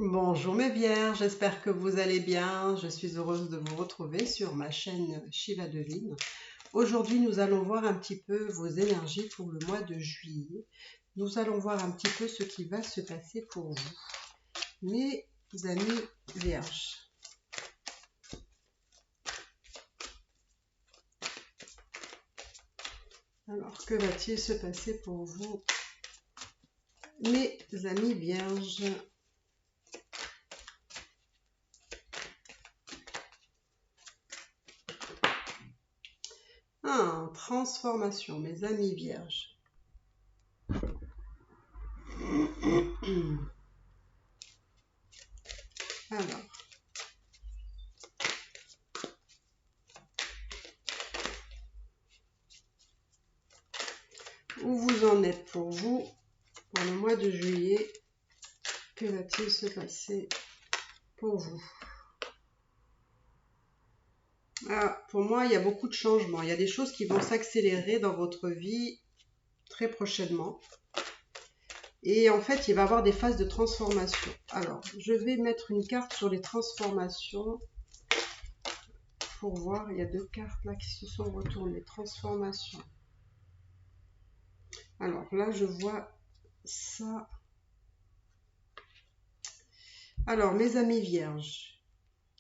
Bonjour mes vierges, j'espère que vous allez bien. Je suis heureuse de vous retrouver sur ma chaîne Shiva Devine. Aujourd'hui, nous allons voir un petit peu vos énergies pour le mois de juillet. Nous allons voir un petit peu ce qui va se passer pour vous, mes amis vierges. Alors, que va-t-il se passer pour vous, mes amis vierges? Transformation, mes amis vierges. Alors, où vous en êtes pour vous, pour le mois de juillet? Que va-t-il se passer pour vous? Pour moi, il y a beaucoup de changements. Il y a des choses qui vont s'accélérer dans votre vie très prochainement. Et en fait, il va y avoir des phases de transformation. Alors, je vais mettre une carte sur les transformations pour voir. Il y a deux cartes là qui se sont retournées. Transformation. Alors là, je vois ça. Alors, mes amis vierges,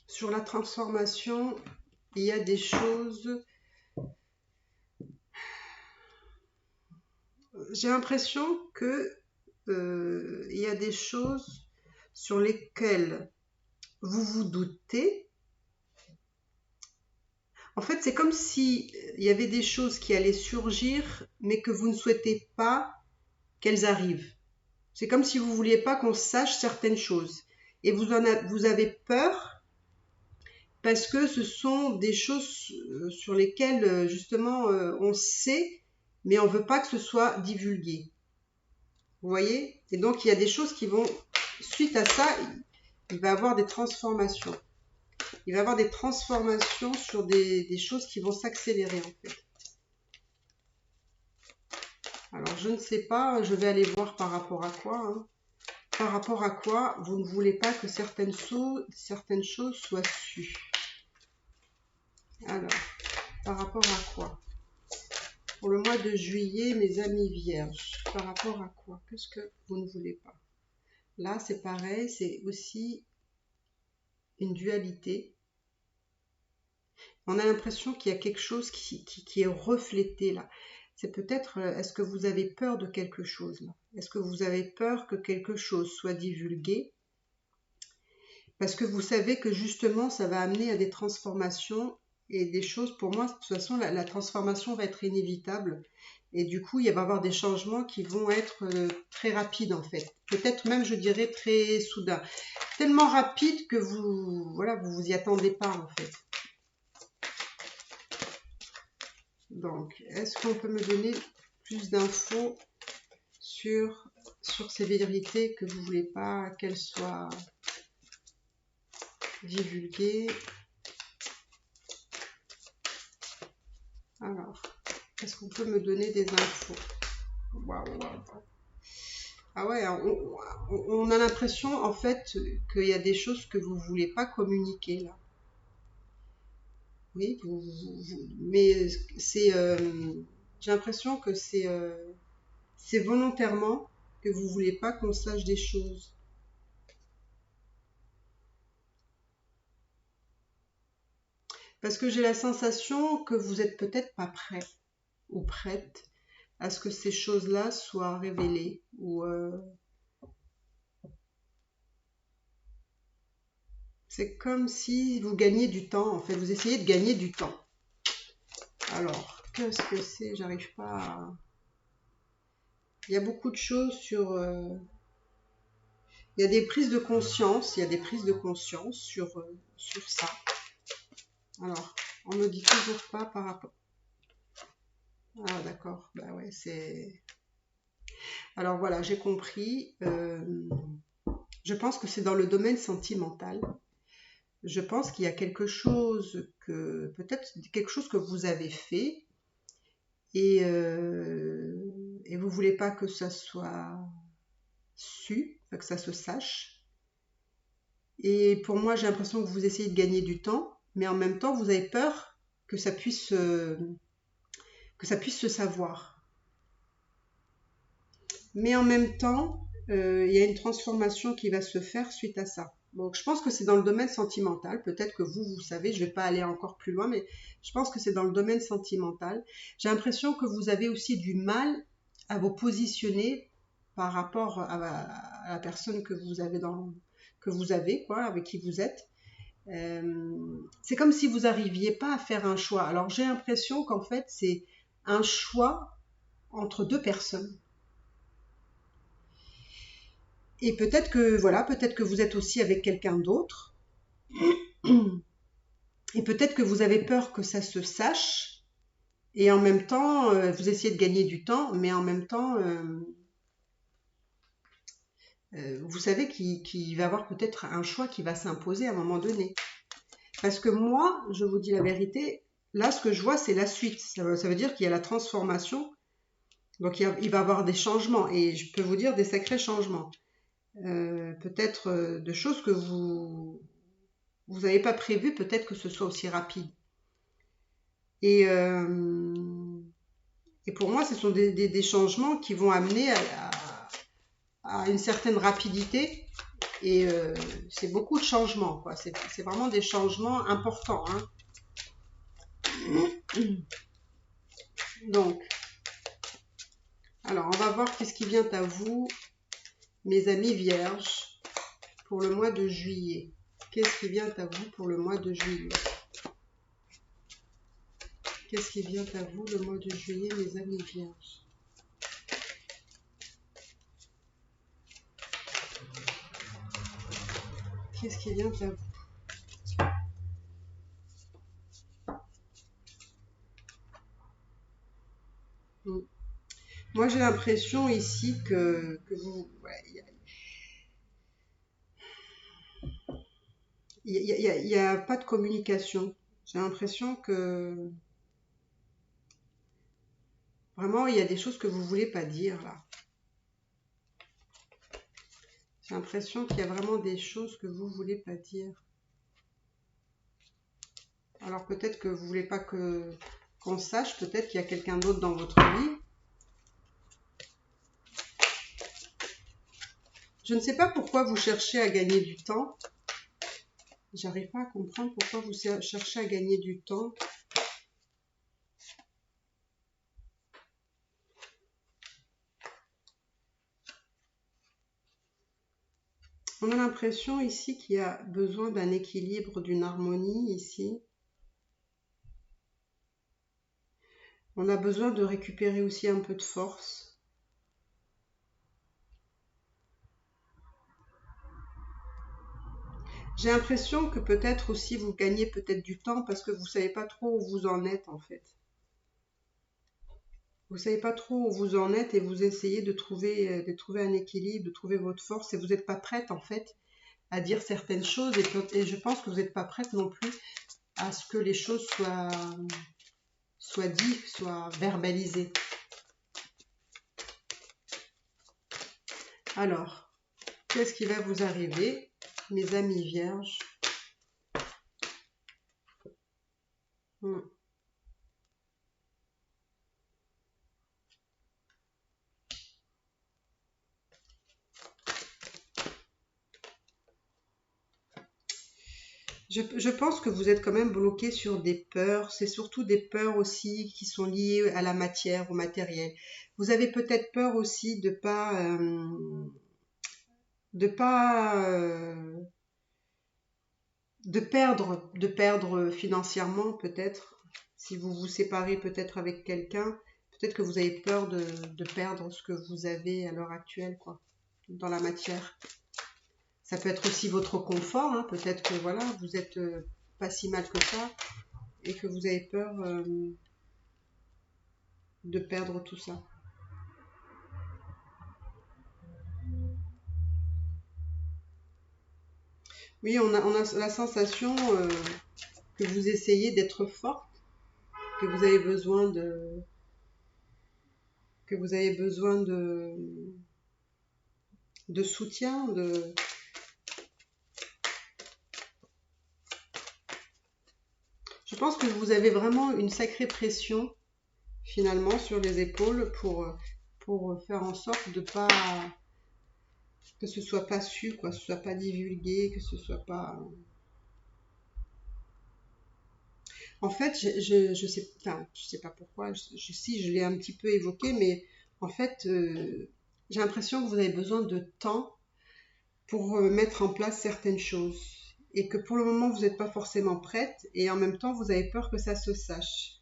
sur la transformation, il y a des choses. J'ai l'impression que il y a des choses sur lesquelles vous vous doutez. En fait, c'est comme si il y avait des choses qui allaient surgir, mais que vous ne souhaitez pas qu'elles arrivent. C'est comme si vous ne vouliez pas qu'on sache certaines choses. Et vous avez peur parce que ce sont des choses sur lesquelles, justement, on sait, mais on ne veut pas que ce soit divulgué. Vous voyez? Et donc, il y a des choses qui vont, suite à ça, il va y avoir des transformations. Il va y avoir des transformations sur des choses qui vont s'accélérer, en fait. Alors, je ne sais pas, je vais aller voir par rapport à quoi. Hein. Par rapport à quoi vous ne voulez pas que certaines choses soient sues. Alors, par rapport à quoi? Pour le mois de juillet, mes amis vierges, par rapport à quoi? Qu'est-ce que vous ne voulez pas? Là, c'est pareil, c'est aussi une dualité. On a l'impression qu'il y a quelque chose qui est reflété là. C'est peut-être, est-ce que vous avez peur de quelque chose là? Est-ce que vous avez peur que quelque chose soit divulgué? Parce que vous savez que justement, ça va amener à des transformations et des choses, pour moi, de toute façon, la transformation va être inévitable. Et du coup, il va y avoir des changements qui vont être très rapides en fait. Peut-être même, je dirais, très soudains. Tellement rapides que vous y attendez pas en fait. Donc, est-ce qu'on peut me donner plus d'infos sur ces vérités que vous ne voulez pas qu'elles soient divulguées? Alors, est-ce qu'on peut me donner des infos? Waouh. Ah ouais, on a l'impression en fait qu'il y a des choses que vous ne voulez pas communiquer là. Oui, mais c'est, j'ai l'impression que c'est volontairement que vous ne voulez pas qu'on sache des choses. Parce que j'ai la sensation que vous n'êtes peut-être pas prêt ou prête à ce que ces choses-là soient révélées. C'est comme si vous gagniez du temps, en fait. Vous essayez de gagner du temps. Alors, qu'est-ce que c'est? J'arrive pas à... Il y a beaucoup de choses sur... Il y a des prises de conscience, sur ça. Alors, on ne dit toujours pas par rapport... Ah, d'accord. Bah ouais, c'est... Alors voilà, j'ai compris. Je pense que c'est dans le domaine sentimental. Je pense qu'il y a quelque chose peut-être quelque chose que vous avez fait et vous voulez pas que ça soit su, que ça se sache. Et pour moi, j'ai l'impression que vous essayez de gagner du temps, mais en même temps, vous avez peur que ça puisse se savoir. Mais en même temps, il y a une transformation qui va se faire suite à ça. Donc, je pense que c'est dans le domaine sentimental. Peut-être que vous savez, je ne vais pas aller encore plus loin, mais je pense que c'est dans le domaine sentimental. J'ai l'impression que vous avez aussi du mal à vous positionner par rapport à la personne que vous avez, quoi, avec qui vous êtes. C'est comme si vous n'arriviez pas à faire un choix. Alors, j'ai l'impression qu'en fait, c'est un choix entre deux personnes. Et peut-être que vous êtes aussi avec quelqu'un d'autre. Et peut-être que vous avez peur que ça se sache. Et en même temps, vous essayez de gagner du temps, mais en même temps, vous savez qu'il va y avoir peut-être un choix qui va s'imposer à un moment donné. Parce que moi, je vous dis la vérité, là, ce que je vois, c'est la suite. Ça veut dire qu'il y a la transformation. Donc, il va y avoir des changements. Et je peux vous dire des sacrés changements. Peut-être de choses que vous n'avez pas prévues, peut-être que ce soit aussi rapide. Et pour moi, ce sont des changements qui vont amener à une certaine rapidité. Et c'est beaucoup de changements, quoi. C'est vraiment des changements importants, hein. Donc, alors, on va voir qu'est-ce qui vient à vous, mes amis vierges, pour le mois de juillet. Qu'est-ce qui vient à vous pour le mois de juillet? Qu'est-ce qui vient à vous le mois de juillet, mes amis vierges? Qu'est-ce qui vient à vous? Moi, j'ai l'impression ici que vous... Ouais, il n'y a pas de communication. J'ai l'impression que vraiment, il y a des choses que vous ne voulez pas dire là. J'ai l'impression qu'il y a vraiment des choses que vous ne voulez pas dire. Alors peut-être que vous ne voulez pas qu'on sache, peut-être qu'il y a quelqu'un d'autre dans votre vie. Je ne sais pas pourquoi vous cherchez à gagner du temps. J'arrive pas à comprendre pourquoi vous cherchez à gagner du temps. On a l'impression ici qu'il y a besoin d'un équilibre, d'une harmonie ici. On a besoin de récupérer aussi un peu de force. J'ai l'impression que peut-être aussi vous gagnez peut-être du temps parce que vous ne savez pas trop où vous en êtes en fait. Vous ne savez pas trop où vous en êtes et vous essayez de trouver un équilibre, de trouver votre force et vous n'êtes pas prête en fait à dire certaines choses et je pense que vous n'êtes pas prête non plus à ce que les choses soient dites, soient verbalisées. Alors, qu'est-ce qui va vous arriver, mes amis vierges? Je pense que vous êtes quand même bloqué sur des peurs. C'est surtout des peurs aussi qui sont liées à la matière, au matériel. Vous avez peut-être peur aussi de perdre financièrement peut-être. Si vous vous séparez peut-être avec quelqu'un, peut-être que vous avez peur de perdre ce que vous avez à l'heure actuelle, quoi, dans la matière. Ça peut être aussi votre confort, hein. Peut-être que voilà, vous êtes pas si mal que ça et que vous avez peur de perdre tout ça. Oui, on a la sensation que vous essayez d'être forte, que vous avez besoin de soutien, pense que vous avez vraiment une sacrée pression, finalement, sur les épaules pour faire en sorte de pas... que ce soit pas su, quoi, que ce soit pas divulgué, que ce soit pas... En fait, je sais pas pourquoi, si je l'ai un petit peu évoqué, mais en fait, j'ai l'impression que vous avez besoin de temps pour mettre en place certaines choses. Et que pour le moment, vous n'êtes pas forcément prête, et en même temps, vous avez peur que ça se sache.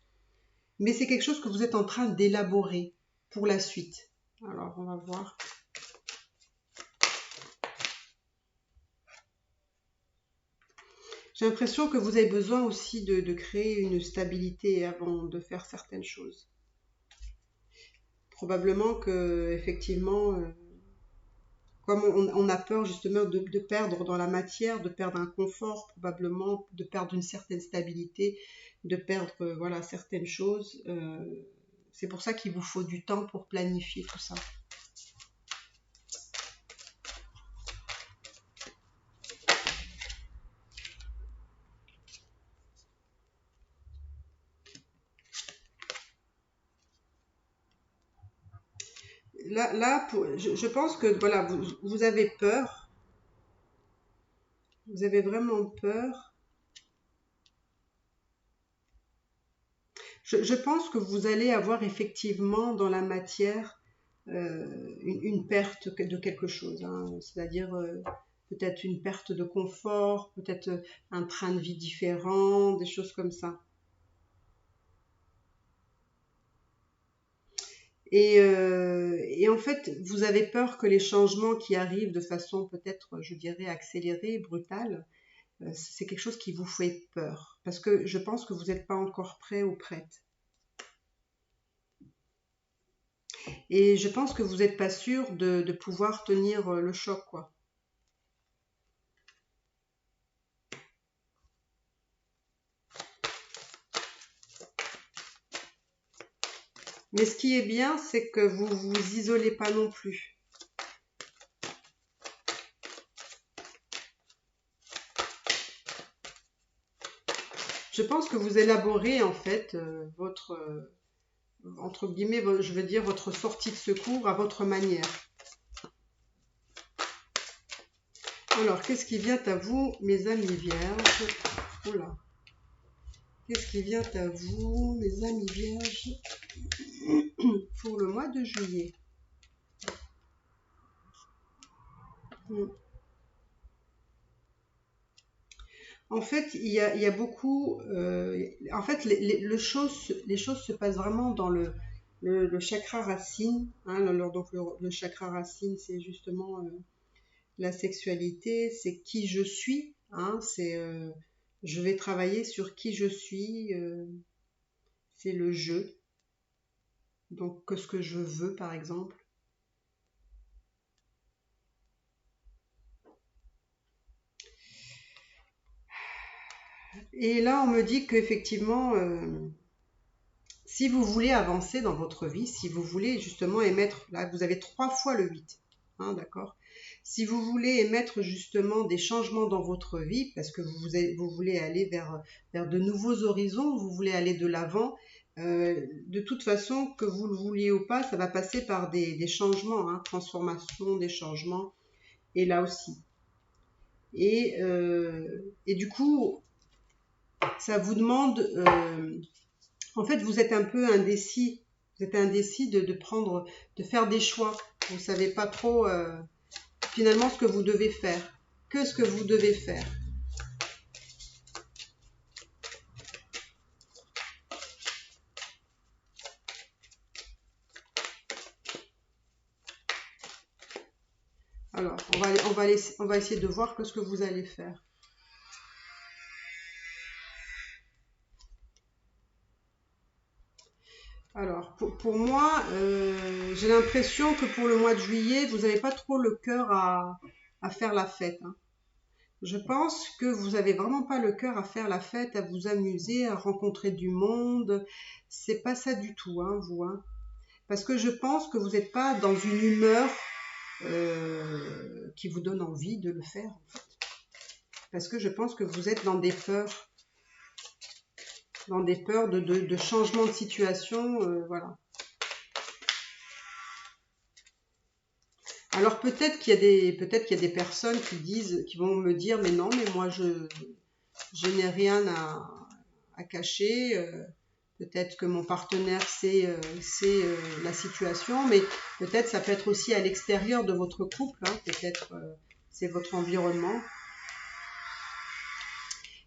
Mais c'est quelque chose que vous êtes en train d'élaborer pour la suite. Alors, on va voir. J'ai l'impression que vous avez besoin aussi de créer une stabilité avant de faire certaines choses. Probablement que, effectivement, comme on a peur justement de perdre dans la matière, de perdre un confort, probablement, de perdre une certaine stabilité, de perdre voilà, certaines choses. C'est pour ça qu'il vous faut du temps pour planifier tout ça. Là je pense que voilà, vous avez peur, vous avez vraiment peur. Je pense que vous allez avoir effectivement dans la matière une perte de quelque chose, hein. C'est-à-dire peut-être une perte de confort, peut-être un train de vie différent, des choses comme ça. Et en fait, vous avez peur que les changements qui arrivent de façon peut-être, je dirais, accélérée, brutale, c'est quelque chose qui vous fait peur. Parce que je pense que vous n'êtes pas encore prêt ou prête. Et je pense que vous n'êtes pas sûr de pouvoir tenir le choc, quoi. Mais ce qui est bien, c'est que vous vous isolez pas non plus. Je pense que vous élaborez en fait votre, entre guillemets, je veux dire votre sortie de secours à votre manière. Alors, qu'est-ce qui vient à vous, mes amis vierges? Oula. Qu'est-ce qui vient à vous, mes amis vierges, pour le mois de juillet? En fait, il y a beaucoup... en fait, les choses se passent vraiment dans le chakra racine. Hein, donc le chakra racine, c'est justement la sexualité, c'est qui je suis. Hein, c'est je vais travailler sur qui je suis. C'est le je. Donc, que ce que je veux, par exemple. Et là, on me dit qu'effectivement, si vous voulez avancer dans votre vie, si vous voulez justement émettre, là, vous avez 3 fois le 8, hein, d'accord? Si vous voulez émettre justement des changements dans votre vie, parce que vous voulez aller vers de nouveaux horizons, vous voulez aller de l'avant, de toute façon, que vous le vouliez ou pas, ça va passer par des changements, hein, transformations, des changements, et là aussi. Et du coup, ça vous demande, en fait, vous êtes un peu indécis. Vous êtes indécis de faire des choix. Vous ne savez pas trop finalement ce que vous devez faire. Que ce que vous devez faire. Alors, on va essayer de voir que ce que vous allez faire. Alors, pour moi, j'ai l'impression que pour le mois de juillet, vous n'avez pas trop le cœur à faire la fête, hein. Je pense que vous n'avez vraiment pas le cœur à faire la fête, à vous amuser, à rencontrer du monde. C'est pas ça du tout, hein, vous. Hein. Parce que je pense que vous n'êtes pas dans une humeur qui vous donne envie de le faire, en fait. Parce que je pense que vous êtes dans des peurs. dans des peurs de changement de situation, voilà. Alors peut-être qu'il y a des personnes qui vont me dire, mais non, mais moi je n'ai rien à cacher. Peut-être que mon partenaire sait la situation, mais peut-être ça peut être aussi à l'extérieur de votre couple, hein, peut-être c'est votre environnement.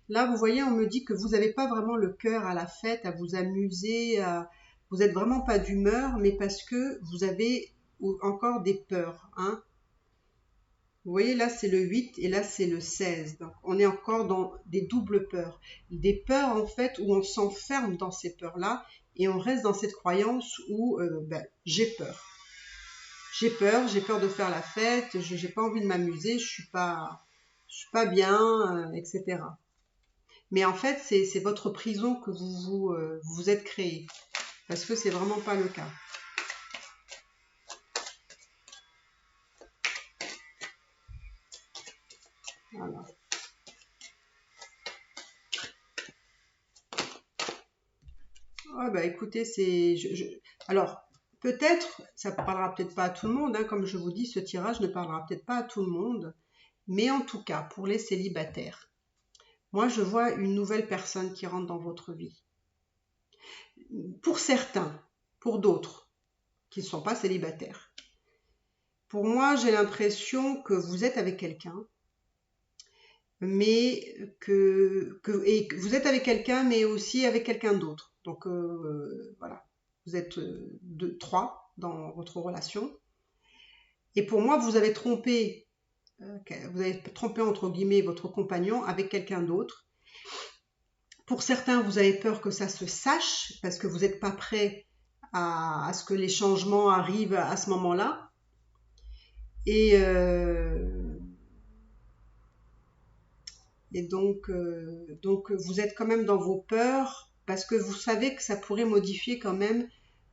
Là, vous voyez, on me dit que vous n'avez pas vraiment le cœur à la fête, à vous amuser, vous n'êtes vraiment pas d'humeur, mais parce que vous avez encore des peurs, hein. Vous voyez, là, c'est le 8 et là, c'est le 16. Donc, on est encore dans des doubles peurs. Des peurs, en fait, où on s'enferme dans ces peurs-là et on reste dans cette croyance où j'ai peur. J'ai peur de faire la fête, je n'ai pas envie de m'amuser, je suis pas bien, etc. Mais en fait, c'est votre prison que vous êtes créé. Parce que c'est vraiment pas le cas. Voilà. Ouais, bah écoutez, alors peut-être, ça ne parlera peut-être pas à tout le monde, hein, comme je vous dis, ce tirage ne parlera peut-être pas à tout le monde, mais en tout cas, pour les célibataires, moi je vois une nouvelle personne qui rentre dans votre vie. Pour certains, pour d'autres qui ne sont pas célibataires. Pour moi, j'ai l'impression que vous êtes avec quelqu'un, mais et que vous êtes avec quelqu'un, mais aussi avec quelqu'un d'autre. Donc voilà, vous êtes trois dans votre relation. Et pour moi, vous avez trompé entre guillemets votre compagnon avec quelqu'un d'autre. Pour certains, vous avez peur que ça se sache parce que vous n'êtes pas prêt à ce que les changements arrivent à ce moment-là. Et donc vous êtes quand même dans vos peurs parce que vous savez que ça pourrait modifier quand même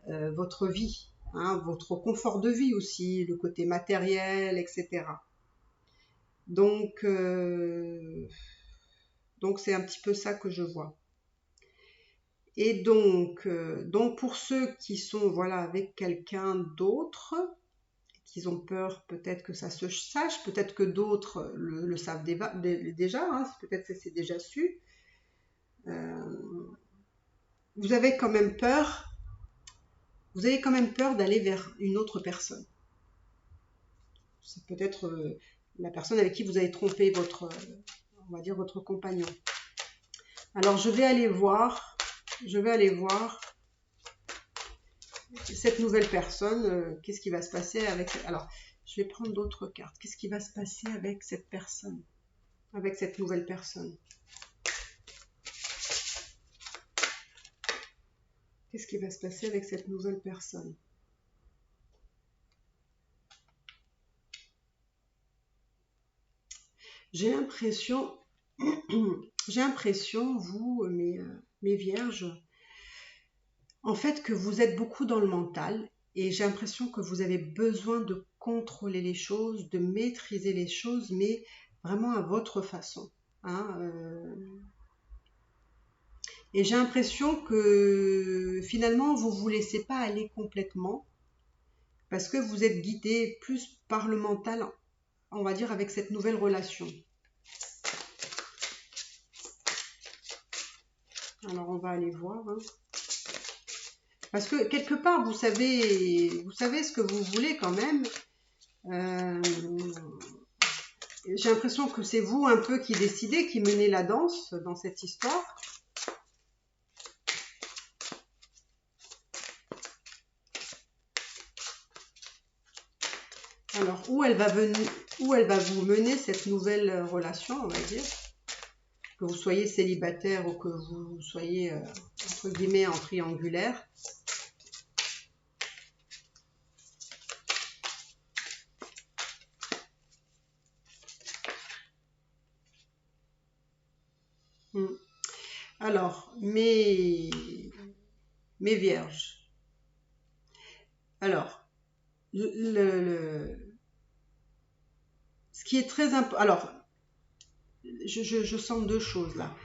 votre vie, hein, votre confort de vie aussi, le côté matériel, etc. Donc c'est un petit peu ça que je vois. Et donc pour ceux qui sont voilà avec quelqu'un d'autre, qu'ils ont peur peut-être que ça se sache, peut-être que d'autres le savent déjà, hein, peut-être que c'est déjà su. Vous avez quand même peur d'aller vers une autre personne. C'est peut-être la personne avec qui vous avez trompé on va dire votre compagnon. Alors je vais aller voir cette nouvelle personne, qu'est-ce qui va se passer avec... Alors, je vais prendre d'autres cartes. Qu'est-ce qui va se passer avec cette personne, avec cette nouvelle personne? Qu'est-ce qui va se passer avec cette nouvelle personne? J'ai l'impression, vous, mes vierges, en fait, que vous êtes beaucoup dans le mental et j'ai l'impression que vous avez besoin de contrôler les choses, de maîtriser les choses, mais vraiment à votre façon, hein, et j'ai l'impression que finalement, vous ne vous laissez pas aller complètement parce que vous êtes guidé plus par le mental, on va dire, avec cette nouvelle relation. Alors, on va aller voir. Hein. Parce que quelque part, vous savez ce que vous voulez quand même. J'ai l'impression que c'est vous un peu qui décidez, qui menez la danse dans cette histoire. Alors, où elle va vous mener cette nouvelle relation, on va dire, que vous soyez célibataire ou que vous soyez, entre guillemets, en triangulaire. Alors, mes vierges. Alors, ce qui est très important... Alors, je sens deux choses là.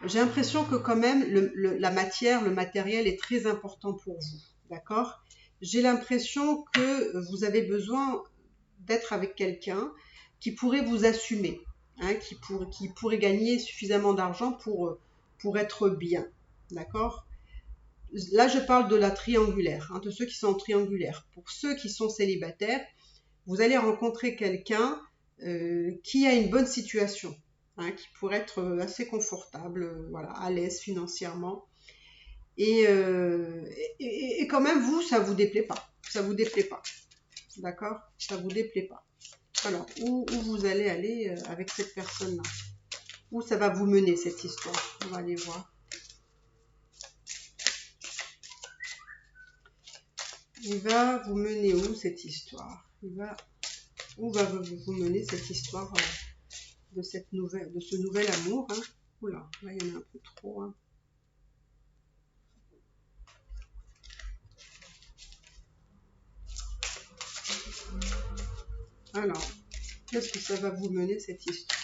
J'ai l'impression que quand même la matière, le matériel est très important pour vous, d'accord? J'ai l'impression que vous avez besoin d'être avec quelqu'un qui pourrait vous assumer, hein, qui pourrait gagner suffisamment d'argent pour être bien, d'accord? Là, je parle de la triangulaire, hein, de ceux qui sont en triangulaire. Pour ceux qui sont célibataires, vous allez rencontrer quelqu'un qui a une bonne situation, hein, qui pourrait être assez confortable, voilà, à l'aise financièrement. Et quand même, vous, ça vous déplaît pas. Ça vous déplaît pas. D'accord? Ça vous déplaît pas. Alors, où vous allez aller avec cette personne-là? Où ça va vous mener, cette histoire? On va aller voir. Il va vous mener où, cette histoire? Où va vous mener cette histoire de ce nouvel amour, hein? Oula, là, il y en a un peu trop, hein. Alors, qu'est-ce que ça va vous mener, cette histoire?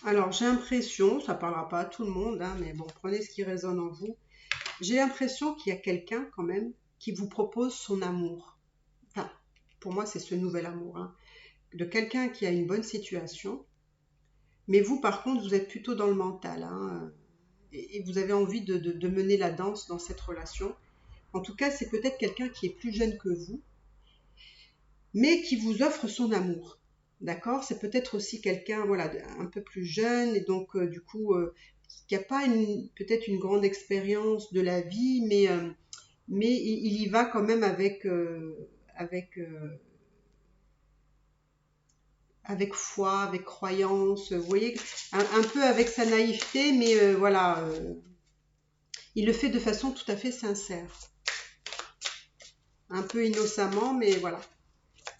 Alors, j'ai l'impression, ça ne parlera pas à tout le monde, hein, mais bon, prenez ce qui résonne en vous. J'ai l'impression qu'il y a quelqu'un, quand même, qui vous propose son amour. Enfin, pour moi, c'est ce nouvel amour, hein, de quelqu'un qui a une bonne situation. Mais vous, par contre, vous êtes plutôt dans le mental, hein, et vous avez envie de mener la danse dans cette relation. En tout cas, c'est peut-être quelqu'un qui est plus jeune que vous, mais qui vous offre son amour. D'accord? C'est peut-être aussi quelqu'un, voilà, un peu plus jeune et donc du coup qui n'a pas peut-être une grande expérience de la vie, mais il y va quand même avec foi, avec croyance. Vous voyez, un peu avec sa naïveté, mais voilà, il le fait de façon tout à fait sincère, un peu innocemment, mais voilà.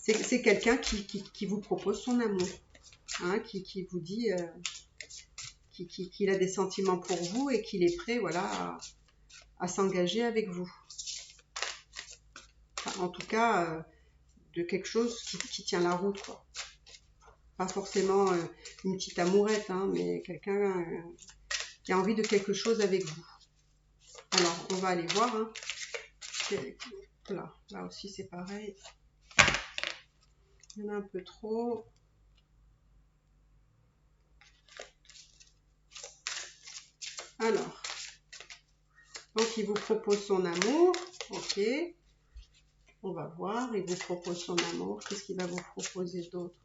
C'est quelqu'un qui vous propose son amour, hein, qui vous dit qu'il a des sentiments pour vous et qu'il est prêt, voilà, à s'engager avec vous. Enfin, en tout cas, de quelque chose qui tient la route, quoi. Pas forcément une petite amourette, hein, mais quelqu'un qui a envie de quelque chose avec vous. Alors, on va aller voir, hein. Là aussi c'est pareil. Il y en a un peu trop. Alors, donc il vous propose son amour, ok. On va voir, il vous propose son amour. Qu'est-ce qu'il va vous proposer d'autre?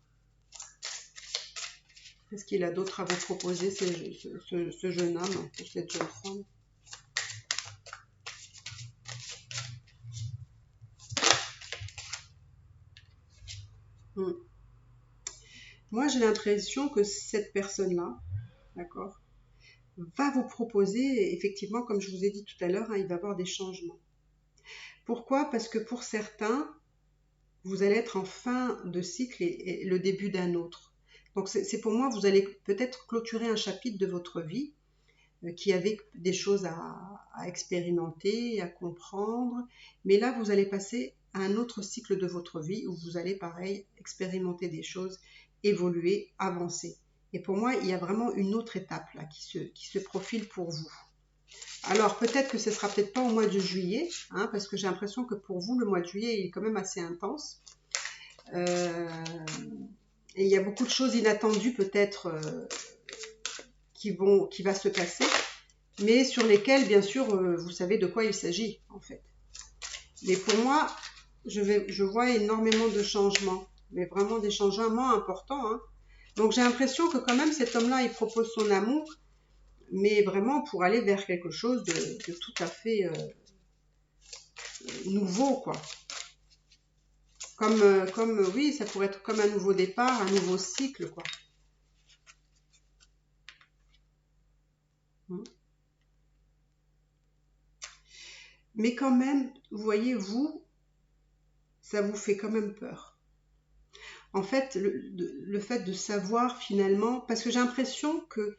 Qu'est-ce qu'il a d'autre à vous proposer, ce jeune homme, cette jeune femme? Moi, j'ai l'impression que cette personne-là, d'accord, va vous proposer, effectivement, comme je vous ai dit tout à l'heure, hein, il va y avoir des changements. Pourquoi? Parce que pour certains, vous allez être en fin de cycle et le début d'un autre. Donc, c'est pour moi, vous allez peut-être clôturer un chapitre de votre vie qui avait des choses à expérimenter, à comprendre. Mais là, vous allez passer à un autre cycle de votre vie où vous allez, pareil, expérimenter des choses, évoluer, avancer. Et pour moi, il y a vraiment une autre étape là qui se profile pour vous. Alors, peut-être que ce ne sera peut-être pas au mois de juillet, hein, parce que j'ai l'impression que pour vous, le mois de juillet, il est quand même assez intense. Et il y a beaucoup de choses inattendues peut-être qui va se passer, mais sur lesquelles, bien sûr, vous savez de quoi il s'agit, en fait. Mais pour moi, je vois énormément de changements, mais vraiment des changements importants, hein. Donc j'ai l'impression que quand même cet homme-là, il propose son amour, mais vraiment pour aller vers quelque chose de tout à fait nouveau, quoi. Comme oui, ça pourrait être comme un nouveau départ, un nouveau cycle, quoi. Mais quand même, vous voyez, vous, ça vous fait quand même peur. En fait, le fait de savoir finalement, parce que j'ai l'impression que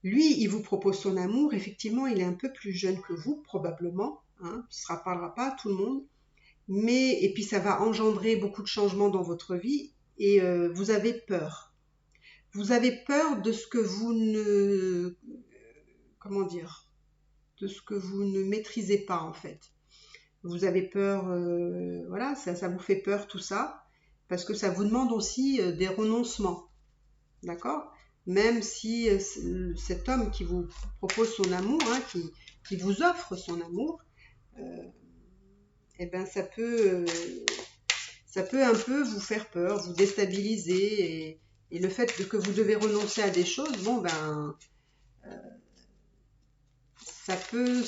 lui, il vous propose son amour, effectivement, il est un peu plus jeune que vous, probablement, hein, ça ne parlera pas à tout le monde, et puis ça va engendrer beaucoup de changements dans votre vie, et vous avez peur. Vous avez peur de ce que vous ne, comment dire, de ce que vous ne maîtrisez pas en fait. Vous avez peur, voilà, ça vous fait peur tout ça, parce que ça vous demande aussi des renoncements, d'accord? Même si cet homme qui vous propose son amour, hein, qui vous offre son amour, eh ben ça peut un peu vous faire peur, vous déstabiliser, et le fait que vous devez renoncer à des choses, bon ben ça peut,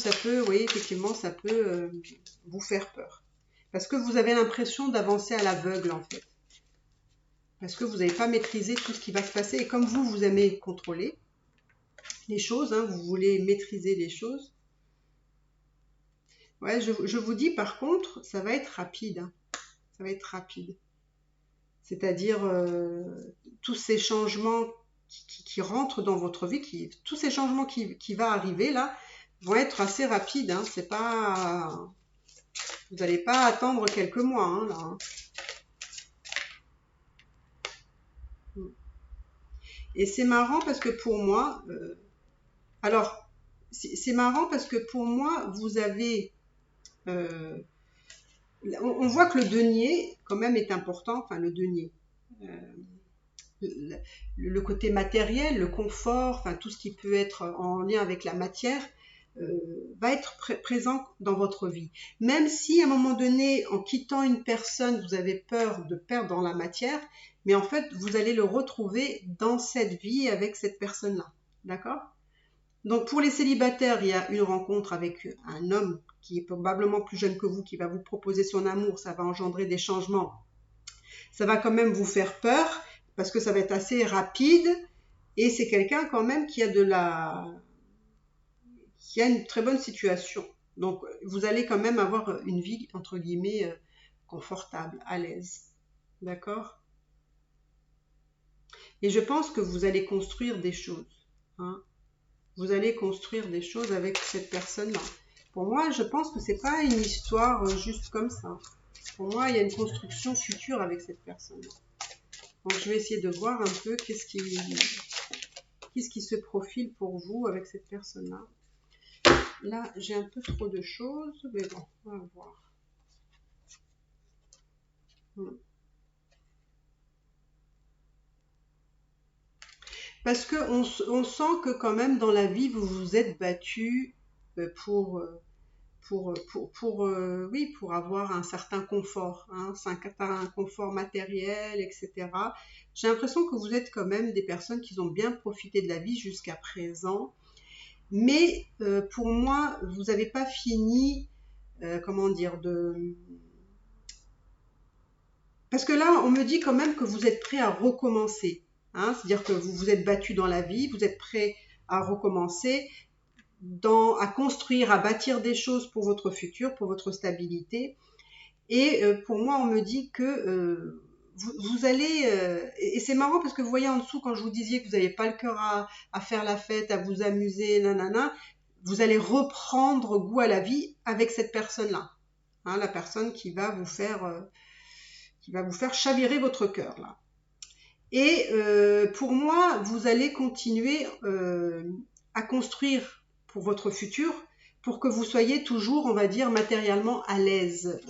oui, effectivement, ça peut vous faire peur. Parce que vous avez l'impression d'avancer à l'aveugle, en fait. Parce que vous n'avez pas maîtrisé tout ce qui va se passer. Et comme vous aimez contrôler les choses, hein, vous voulez maîtriser les choses. Ouais, je vous dis, par contre, ça va être rapide. Hein. Ça va être rapide. C'est-à-dire, tous ces changements qui rentrent dans votre vie, tous ces changements qui vont arriver, là, vont être assez rapides. Hein. C'est pas... Vous n'allez pas attendre quelques mois, hein, là. Hein. Et c'est marrant parce que pour moi, alors, c'est marrant parce que pour moi, vous avez, on voit que le denier, quand même, est important, enfin le denier, le côté matériel, le confort, enfin tout ce qui peut être en lien avec la matière, va être présent dans votre vie. Même si à un moment donné, en quittant une personne, vous avez peur de perdre dans la matière, mais en fait, vous allez le retrouver dans cette vie avec cette personne-là. D'accord? Donc pour les célibataires, il y a une rencontre avec un homme qui est probablement plus jeune que vous, qui va vous proposer son amour, ça va engendrer des changements. Ça va quand même vous faire peur, parce que ça va être assez rapide, et c'est quelqu'un quand même qui a une très bonne situation. Donc, vous allez quand même avoir une vie, entre guillemets, confortable, à l'aise. D'accord? Et je pense que vous allez construire des choses. Hein. Vous allez construire des choses avec cette personne-là. Pour moi, je pense que c'est pas une histoire juste comme ça. Pour moi, il y a une construction future avec cette personne-là. Donc, je vais essayer de voir un peu qu'est-ce qui se profile pour vous avec cette personne-là. Là, j'ai un peu trop de choses, mais bon, on va voir. Parce qu'on sent que quand même dans la vie, vous vous êtes battu pour avoir un certain confort, hein, un confort matériel, etc. J'ai l'impression que vous êtes quand même des personnes qui ont bien profité de la vie jusqu'à présent. Mais pour moi, vous n'avez pas fini, comment dire, Parce que là, on me dit quand même que vous êtes prêt à recommencer. Hein, c'est-à-dire que vous vous êtes battu dans la vie, vous êtes prêt à recommencer, à construire, à bâtir des choses pour votre futur, pour votre stabilité. Et pour moi, on me dit que vous allez... et c'est marrant parce que vous voyez en dessous, quand je vous disais que vous n'avez pas le cœur à faire la fête, à vous amuser, nanana, vous allez reprendre goût à la vie avec cette personne-là. Hein, la personne qui va vous faire chavirer votre cœur, là. Et pour moi, vous allez continuer à construire pour votre futur, pour que vous soyez toujours, on va dire, matériellement à l'aise,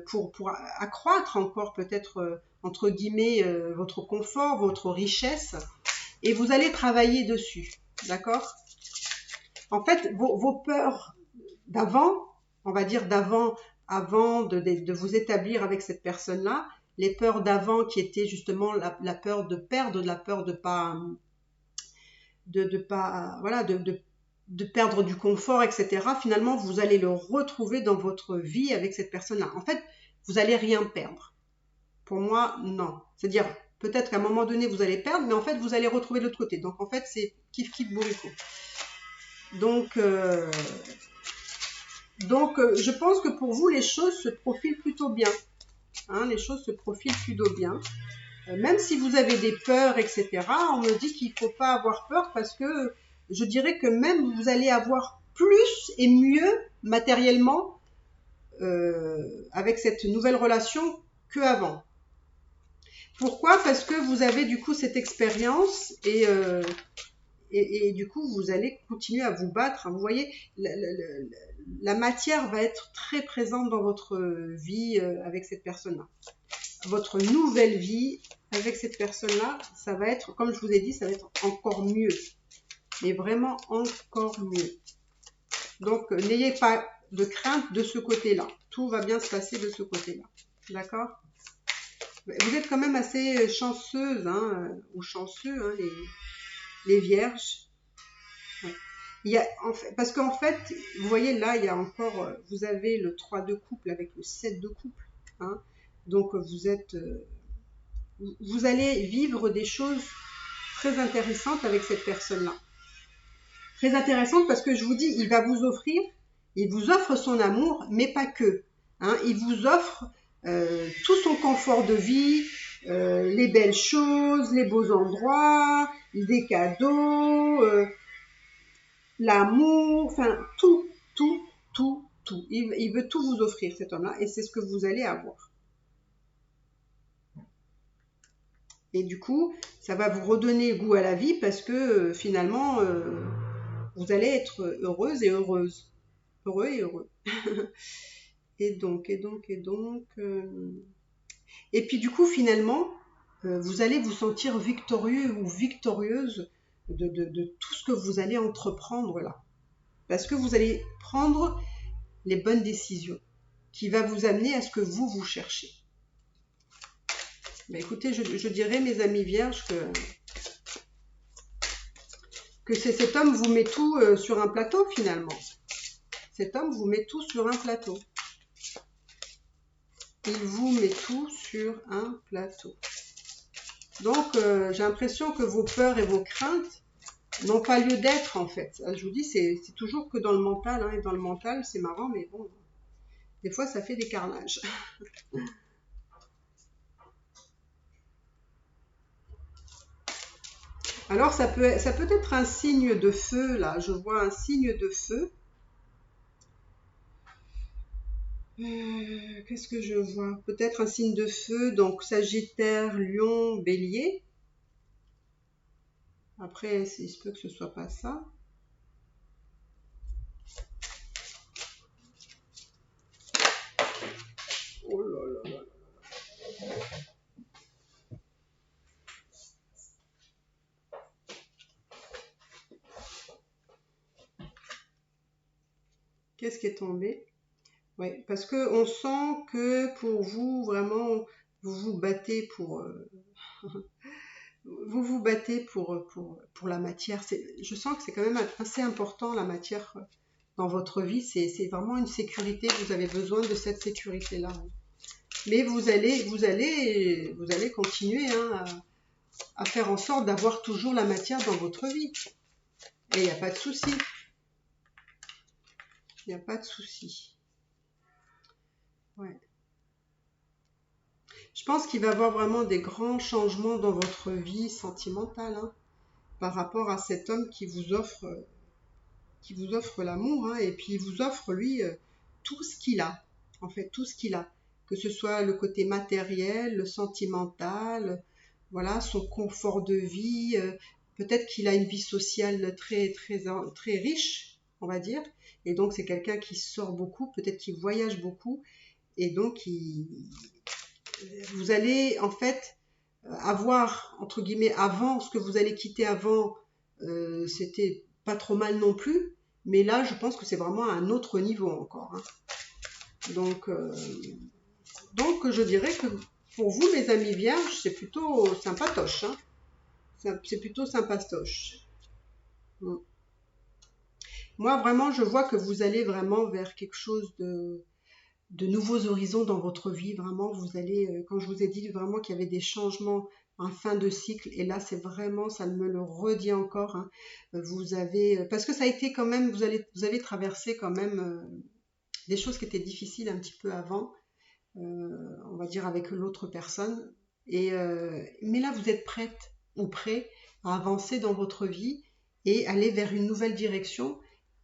pour accroître encore peut-être, entre guillemets, votre confort, votre richesse, et vous allez travailler dessus, d'accord? En fait, vos peurs d'avant, on va dire avant de vous établir avec cette personne-là, les peurs d'avant qui étaient justement la peur de perdre, la peur de pas, voilà, de perdre du confort, etc. Finalement, vous allez le retrouver dans votre vie avec cette personne-là. En fait, vous n'allez rien perdre. Pour moi, non. C'est-à-dire, peut-être qu'à un moment donné, vous allez perdre, mais en fait, vous allez retrouver de l'autre côté. Donc, en fait, c'est kiff kiff bourrico. Donc, je pense que pour vous, les choses se profilent plutôt bien. Hein, les choses se profilent plutôt bien. Même si vous avez des peurs, etc., on me dit qu'il ne faut pas avoir peur parce que je dirais que même vous allez avoir plus et mieux matériellement avec cette nouvelle relation qu'avant. Pourquoi? Parce que vous avez du coup cette expérience et du coup vous allez continuer à vous battre. Vous voyez, la matière va être très présente dans votre vie avec cette personne-là. Votre nouvelle vie avec cette personne-là, ça va être, comme je vous ai dit, ça va être encore mieux. Mais vraiment encore mieux. Donc, n'ayez pas de crainte de ce côté-là. Tout va bien se passer de ce côté-là. D'accord? Vous êtes quand même assez chanceuse, hein, ou chanceux, hein, les vierges. Ouais. Parce qu'en fait, vous voyez là, il y a encore, vous avez le 3 de couple avec le 7 de couple. Hein, donc, vous allez vivre des choses très intéressantes avec cette personne-là. Très intéressantes parce que je vous dis, il vous offre son amour, mais pas que. Hein, il vous offre tout son confort de vie, les belles choses, les beaux endroits, des cadeaux, l'amour, enfin tout. Il veut tout vous offrir, cet homme-là, et c'est ce que vous allez avoir. Et du coup, ça va vous redonner goût à la vie parce que finalement, vous allez être heureuse et heureuse. Heureux et heureux. Et puis du coup, finalement, vous allez vous sentir victorieux ou victorieuse de tout ce que vous allez entreprendre là. Parce que vous allez prendre les bonnes décisions qui va vous amener à ce que vous cherchez. Mais écoutez, je dirais, mes amis vierges, que cet homme vous met tout sur un plateau finalement. Cet homme vous met tout sur un plateau. Il vous met tout sur un plateau. Donc, j'ai l'impression que vos peurs et vos craintes n'ont pas lieu d'être en fait. Je vous dis, c'est toujours que dans le mental, hein, et dans le mental, c'est marrant, mais bon, des fois, ça fait des carnages. Alors, ça peut être un signe de feu, là. Je vois un signe de feu. Qu'est-ce que je vois? Peut-être un signe de feu, donc Sagittaire, Lion, Bélier. Après, il se peut que ce soit pas ça. Oh là là là. Qu'est-ce qui est tombé? Oui, parce que on sent que pour vous, vraiment, vous vous battez pour, pour la matière. Je sens que c'est quand même assez important, la matière, dans votre vie. C'est vraiment une sécurité. Vous avez besoin de cette sécurité-là. Mais vous allez continuer, hein, à faire en sorte d'avoir toujours la matière dans votre vie. Et il n'y a pas de souci. Il n'y a pas de souci. Ouais. Je pense qu'il va y avoir vraiment des grands changements dans votre vie sentimentale, hein, par rapport à cet homme qui vous offre l'amour, hein, et puis il vous offre, lui, tout ce qu'il a. En fait, tout ce qu'il a. Que ce soit le côté matériel, le sentimental, voilà, son confort de vie. Peut-être qu'il a une vie sociale très, très, très riche, on va dire. Et donc, c'est quelqu'un qui sort beaucoup, peut-être qu'il voyage beaucoup. Et donc, vous allez, en fait, avoir, entre guillemets, avant, ce que vous allez quitter avant, c'était pas trop mal non plus. Mais là, je pense que c'est vraiment à un autre niveau encore. Hein. Donc, je dirais que pour vous, mes amis vierges, c'est plutôt sympatoche. Hein. C'est plutôt sympatoche. Moi, vraiment, je vois que vous allez vraiment vers quelque chose de nouveaux horizons dans votre vie. Vraiment, vous allez, quand je vous ai dit vraiment qu'il y avait des changements en fin de cycle, et là, c'est vraiment, ça me le redit encore. Hein, vous avez, parce que ça a été quand même, vous avez traversé quand même des choses qui étaient difficiles un petit peu avant, on va dire avec l'autre personne. Mais là, vous êtes prête ou prêt à avancer dans votre vie et aller vers une nouvelle direction.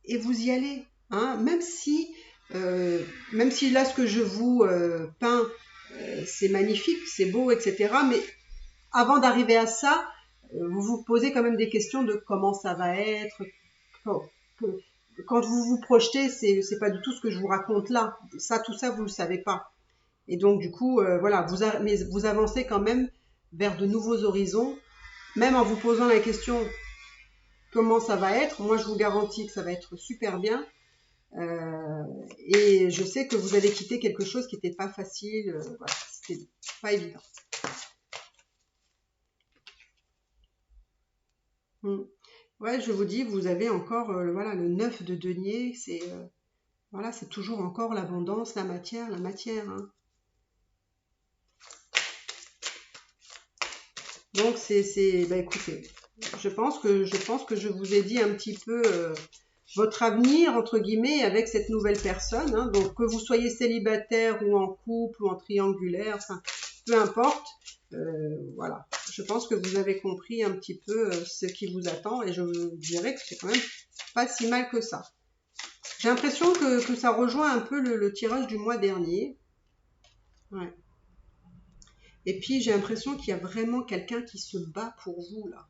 Et vous y allez. Hein, même si Même si là, ce que je vous peins, c'est magnifique, c'est beau, etc. Mais avant d'arriver à ça, vous vous posez quand même des questions de comment ça va être. Quand vous vous projetez, c'est pas du tout ce que je vous raconte là. Ça, tout ça, vous le savez pas. Et donc, du coup, voilà, mais vous avancez quand même vers de nouveaux horizons, même en vous posant la question comment ça va être. Moi, je vous garantis que ça va être super bien. Et je sais que vous allez quitter quelque chose qui n'était pas facile. Voilà, c'était pas évident. Ouais, je vous dis, vous avez encore voilà, le 9 de denier. C'est voilà, c'est toujours encore l'abondance, la matière, hein. Donc bah écoutez, je pense que je vous ai dit un petit peu votre avenir entre guillemets avec cette nouvelle personne. Hein. Donc que vous soyez célibataire ou en couple ou en triangulaire, enfin, peu importe. Voilà, je pense que vous avez compris un petit peu ce qui vous attend et je vous dirais que c'est quand même pas si mal que ça. J'ai l'impression que ça rejoint un peu le tirage du mois dernier. Ouais. Et puis j'ai l'impression qu'il y a vraiment quelqu'un qui se bat pour vous là.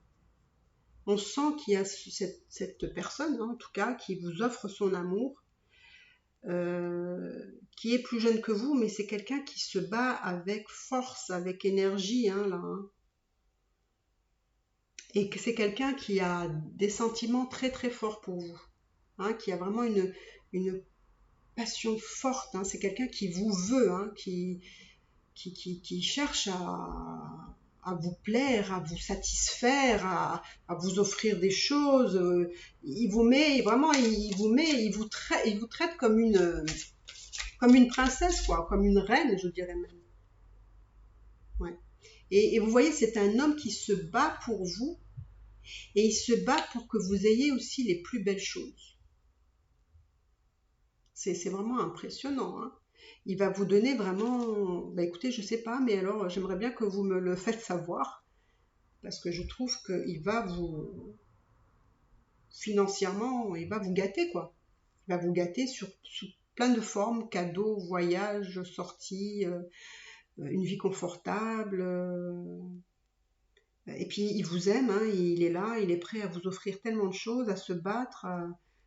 On sent qu'il y a cette personne, hein, en tout cas, qui vous offre son amour, qui est plus jeune que vous, mais c'est quelqu'un qui se bat avec force, avec énergie, hein, là. Hein. Et que c'est quelqu'un qui a des sentiments très très forts pour vous, hein, qui a vraiment une passion forte. Hein. C'est quelqu'un qui vous veut, hein, qui cherche à vous plaire, à vous satisfaire, à vous offrir des choses. Il vous met vraiment, il vous traite comme une princesse, quoi, comme une reine, je dirais même. Ouais. Et vous voyez, c'est un homme qui se bat pour vous et il se bat pour que vous ayez aussi les plus belles choses. C'est vraiment impressionnant, hein. Il va vous donner vraiment, bah écoutez, je sais pas, mais alors j'aimerais bien que vous me le faites savoir, parce que je trouve qu'il va vous, financièrement, il va vous gâter, quoi. Il va vous gâter sous plein de formes, cadeaux, voyages, sorties, une vie confortable. Et puis il vous aime, hein, il est là, il est prêt à vous offrir tellement de choses, à se battre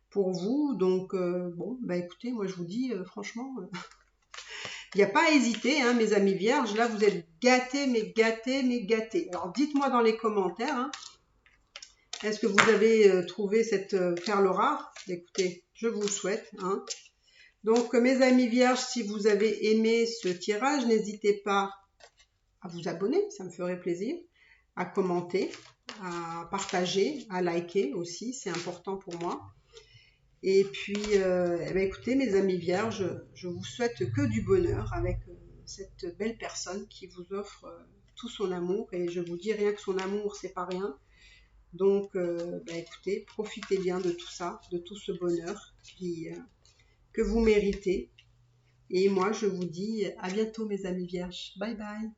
pour vous. Donc bon, bah écoutez, moi je vous dis franchement, il n'y a pas à hésiter, hein, mes amis vierges. Là, vous êtes gâtés, mais gâtés, mais gâtés. Alors dites-moi dans les commentaires, hein, est-ce que vous avez trouvé cette perle rare? Écoutez, je vous le souhaite. Hein. Donc, mes amis vierges, si vous avez aimé ce tirage, n'hésitez pas à vous abonner, ça me ferait plaisir, à commenter, à partager, à liker aussi, c'est important pour moi. Et puis, eh bien, écoutez, mes amis vierges, je vous souhaite que du bonheur avec cette belle personne qui vous offre tout son amour. Et je vous dis rien que son amour, c'est pas rien. Donc, bah, écoutez, profitez bien de tout ça, de tout ce bonheur que vous méritez. Et moi, je vous dis à bientôt, mes amis vierges. Bye bye.